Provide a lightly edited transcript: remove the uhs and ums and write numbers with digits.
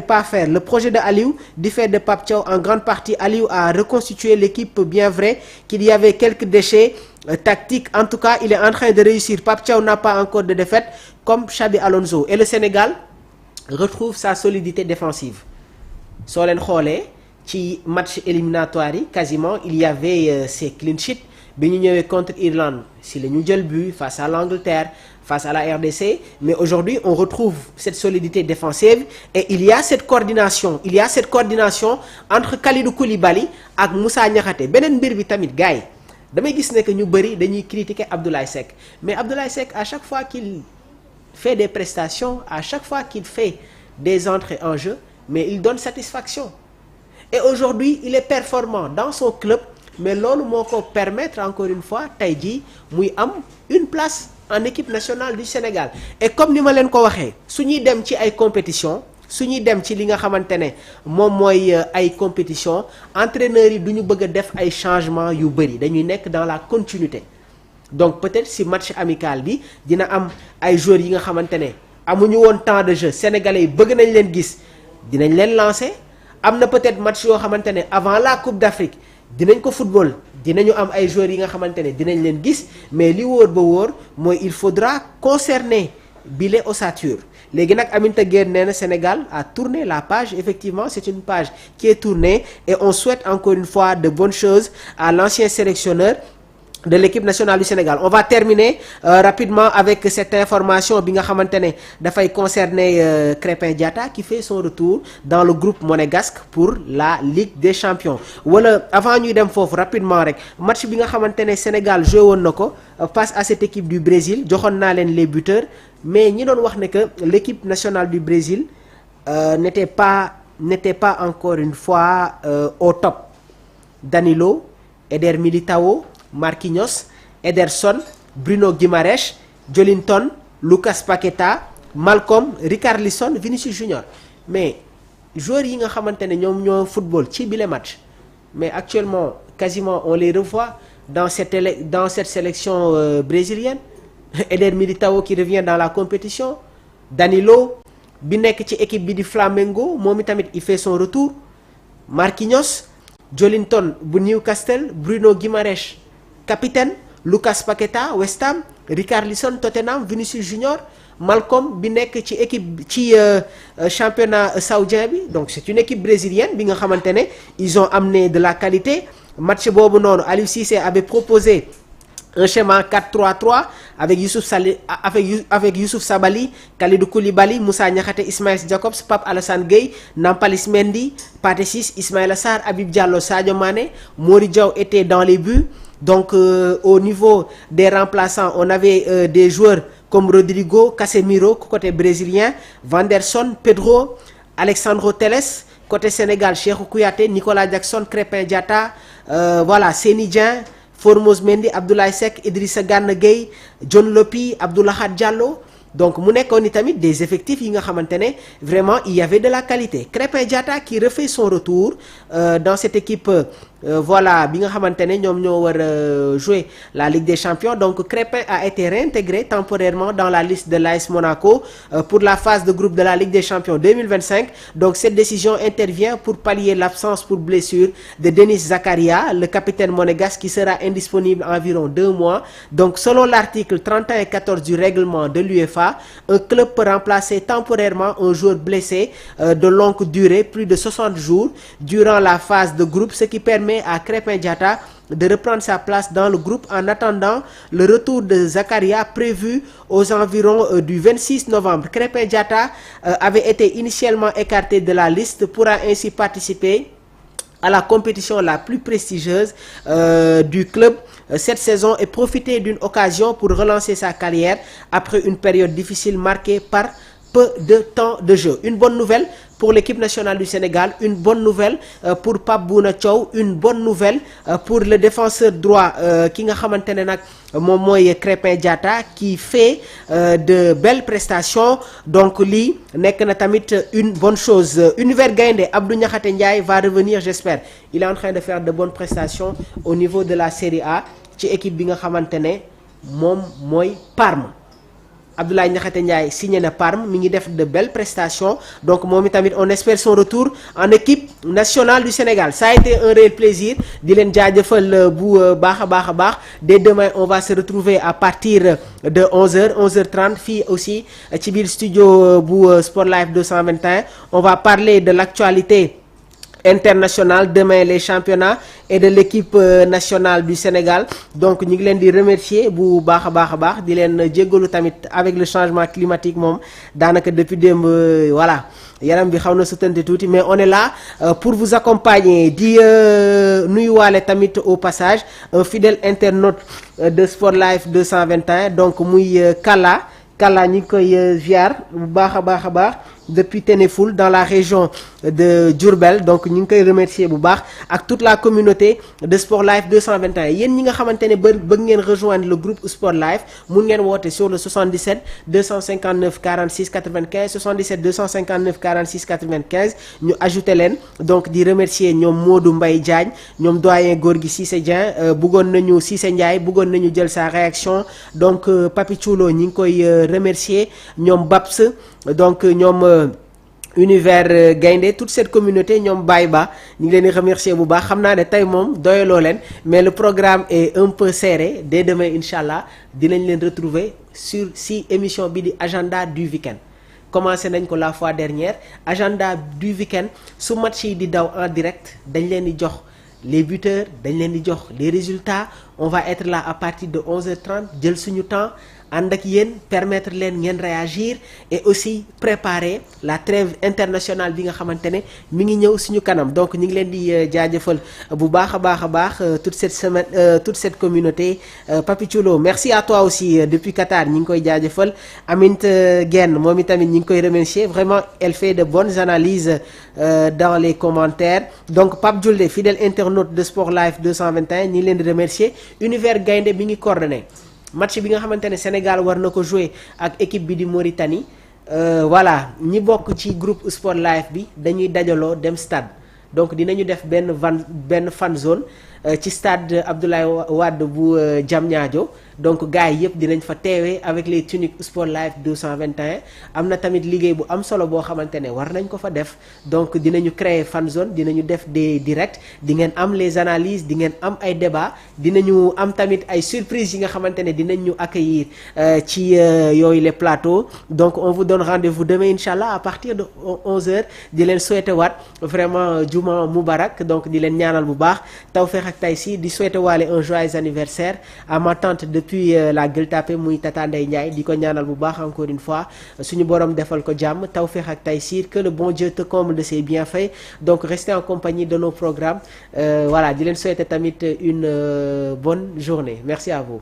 pas faire. Le projet de Aliou, du fait de Pape Thiaw, en grande partie, Aliou a reconstitué l'équipe, bien vrai qu'il y avait quelques déchets tactiques. En tout cas, il est en train de réussir. Pape Thiaw n'a pas encore de défaite, comme Xabi Alonso. Et le Sénégal retrouve sa solidité défensive. Soo leen xoolee ci match éliminatoire yi quasiment il y avait ces clean sheets bi ñu ñëwee contre Irlande si la ñu jël but face à l'Angleterre, face à la RDC, mais aujourd'hui on retrouve cette solidité défensive et il y a cette coordination entre Kalidou Koulibaly ak Moussa Niakhaté. Beneen mbir bi tamit gars yi damay gis ne que ñu bëri dañuy critiquer Abdoulaye Seck, mais Abdoulaye Seck à chaque fois qu'il fait des prestations, à chaque fois qu'il fait des entrées en jeu, mais il donne satisfaction. Et aujourd'hui il est performant dans son club, mais loolu moo ko permettre encore une fois tey jii muy am une place en équipe nationale du Sénégal. Et comme ni ma leen ko waxee su ñuy dem ci ay compétition su ñuy dem ci li nga xamante ne moom mooy ay compétition entraîneurs yi du ñu bëgg a def ay changements yu bëri, dañuy nekk dans la continuité. Donc peut-être si match amical bi dina am ay joueurs yi nga xamante ne amuñu woon temps de jeu, sénégalais yi bëgg nañ leen gis, dinañ leen lancer. Am na peut-être match yoo xamante ne avant la Coupe d'Afrique dinañ ko football, dinañu am ay joueurs yi nga xamante ne dinañ leen gis, mais li wóor ba wóor mooy il faudra concerner bile ossature. Léegi nag Aminata Gueye nee na Sénégal a tourné la page. Effectivement, c'est une page qui est tournée et on souhaite encore une fois de bonnes choses à l'ancien sélectionneur de l'équipe nationale du Sénégal. On va terminer rapidement avec cette information bi nga xamante ne dafay concerner Krépin Diatta qui fait son retour dans le groupe monégasque pour la Ligue des Champions. Wala avant ñuy dem foofu rapidement rek match bi nga xamante ne Sénégal joué woon na ko face à cette équipe du Brésil, joxoon naa leen les buteurs, mais ñi doon wax ne que l'équipe nationale du Brésil n'était pas encore une fois au top. Danilo, Eder Militao, Marquinhos, Ederson, Bruno Guimaraes, Joelinton, Lucas Paqueta, Malcolm, Richarlison, Vinicius Junior. Mais joueurs yi nga xamante ne ñoom ñoo football ci bile match, mais actuellement quasiment on les revoit dans cette sélection brésilienne. Eder Militao qui revient dans la compétition, Danilo bi nekk ci équipe bi di Flamengo moom itamit il fait son retour, Marquinhos, Joelinton bu Newcastle, Bruno Guimaraes capitaine, Lucas Paqueta West Ham, Richarlison Tottenham, Vinicius Junior, Malcolm bi nekk ci équipe ci championnat saoudien bi. Donc c'est une équipe brésilienne bi nga xamante ne ils ont amené de la qualité. Match boobu noonu Aliou Cissé avait proposé un schéma 4-3-3 avec Youssouf Sabaly, Kalidou Koulibaly, Moussa Niakhaté, Ismaïla Jacobs, Pape Alassane Gueye, Nampalys Mendy, Pathé Ciss, Ismaïla Sarr, Habib Diallo, Sadio Mané, Mori Diaw était dans les buts. Donc au niveau des remplaçants, on avait des joueurs comme Rodrigo, Casemiro côté brésilien, Vanderson, Pedro, Alexandro Telles, côté Sénégal, Cheikhou Kouyaté, Nicolas Jackson, Krépin Diatta, voilà, Seny Dieng, Formose Mendy, Abdoulaye Seck, Idrissa Gana Gueye, John Lopy, Abdoulaye Diallo. Donc mu nekkoon ni tamit des effectifs yi nga xamante ne vraiment il y avait de la qualité. Krépin Diatta qui refait son retour dans cette équipe voilà bi nga xamante ne ñoom ñoo war a jouer la Ligue des Champions. Donc Krépin a été réintégré temporairement dans la liste de l'AS Monaco pour la phase de groupe de la Ligue des Champions 2025. Donc cette décision intervient pour pallier l'absence pour blessure de Denis Zakaria, le capitaine monégasque qui sera indisponible environ 2 mois. Donc selon l'article 31 et 14 du règlement de l'UEFA, un club peut remplacer temporairement un joueur blessé de longue durée, plus de 60 jours, durant la phase de groupe, ce qui permet à Krépin Diatta de reprendre sa place dans le groupe en attendant le retour de Zakaria prévu aux environs du 26 novembre. Krépin Diatta avait été initialement écarté de la liste, pourra ainsi participer à la compétition la plus prestigieuse du club cette saison et profiter d'une occasion pour relancer sa carrière après une période difficile marquée par peu de temps de jeu. Une bonne nouvelle pour l'équipe nationale du Sénégal, une bonne nouvelle pour Pape Bouna Thiaw, une bonne nouvelle pour le défenseur droit ki nga xamante ne nag moom mooy Krépin Diatta qui fait de belles prestations. Donc lii nekk na tamit une bonne chose. Univers Gaïndé, Abdou Niakhaté Ndiaye va revenir, j'espère. Il est en train de faire de bonnes prestations au niveau de la Série A ci équipe bi nga xamante ne moom mooy Parme. Abdoulaye Niakhaté Ndiaye signé na Parme mi ngi def de belles prestations donc moom itamit on espère son retour en équipe nationale du Sénégal. Ça a été un réel plaisir di leen jaajëfal bu baax a baax a baax. Dès demain on va se retrouver à partir de 11h 11h30 fii aussi ci biir studio bu Sport Life 221 on va parler de l'actualité international demain les championnats et de l'équipe nationale du Sénégal donc ñu ngi leen di remercier bu baax a baax di leen jéggalu tamit avec le changement climatique moom daanaka depuis démb voilà yaram bi xaw na sutante tuuti mais on est là pour vous accompagner di nuyuwaale tamit au passage un fidèle internaute de Sport Life 221 donc muy Kalla ñi ngi koy ziar bu baax a baax depuis Ténéfoul dans la région de Diourbel donc ñu ngi koy remercier bu baax ak toute la communauté de Sport Life 221 yéen ñi nga xamante ne bëgg ngeen rejoindre le groupe Sport Life mun ngeen woote sur le 77 259 46 95 77 259 46 95 ñu ajouté leen donc di remercier ñoom Modou Mbaye Diagne ñoom doyen Gorgui Cissé Dieng bëggoon nañu Cissé Ndiaye bëggoon nañu jël sa réaction donc Papi Thioulo ñi ngi koy remercier ñoom Babs donc ñoom univers Gaynde toute cette communauté ñoom Baye Ba ñu ngi leen di remercier bu baax xam naa ne tey moom doyaloo leen mais le programme est un peu serré dès demain incha allah dinañ leen retrouver si émission bi di agenda du week-end commencé nañ ko la fois dernière agenda du week-end su match yi di daw en direct dañ leen di jox les buteurs dañ leen di jox les résultats on va être là à partir de 11h30 jël suñu temps ànd ak yéen permettre leen ngeen réagir et aussi préparer la trêve internationale bi nga xamante ne mi ngi ñëw suñu kanam donc ñu ngi leen di jaajëfal bu baax a baax toute cette semaine toute cette communauté Papi Thioulo merci à toi aussi depuis Qatar ñi ngi koy jaajëfal Amint Guène moom itamit ñi ngi koy remercier vraiment elle fait de bonnes analyses dans les commentaires donc Pape Diouldé fidèle internaute de Sport Life 221 ñi ngi leen di remercier univers Gaynde bi ngi coordonné match bi nga xamante ne Sénégal war na ko jouer ak équipe bi di Mauritanie voilà ñi bokk ci groupe Sport Life bi dañuy dajaloo dem stade donc dinañu def benn fan zone ci stade Abdoulaye Wade bu Diamniadio donc gars yi yëpp dinañ fa teewee avec les tuniques Sport Life 221 am na tamit liggéey bu am solo boo xamante ne war nañ ko fa def donc dinañu créer fan zone dinañu def des directs di ngeen am les analyses di ngeen am ay débats dinañu am tamit ay surprises yi nga xamante ne dinañ ñu accueillir ci yooyu les plateaux donc on vous donne rendez-vous demain incha allah à partir de 11h di leen souhaiter waat vraiment juma mubarak donc di leen ñaanal bu baax tawfeex ak taysiir di souhaiter waale un joyeux anniversaire à ma tante depuis la Gueule Tapée muy Tata Ndeye Ndiaye di ko ñaanal bu baax encore une fois suñu borom defal ko jàmm tawfeex ak taysiir que le bon Dieu te comble de ses bienfaits donc restez en compagnie de nos programmes voilà di leen souhaiter tamit une bonne journée merci à vous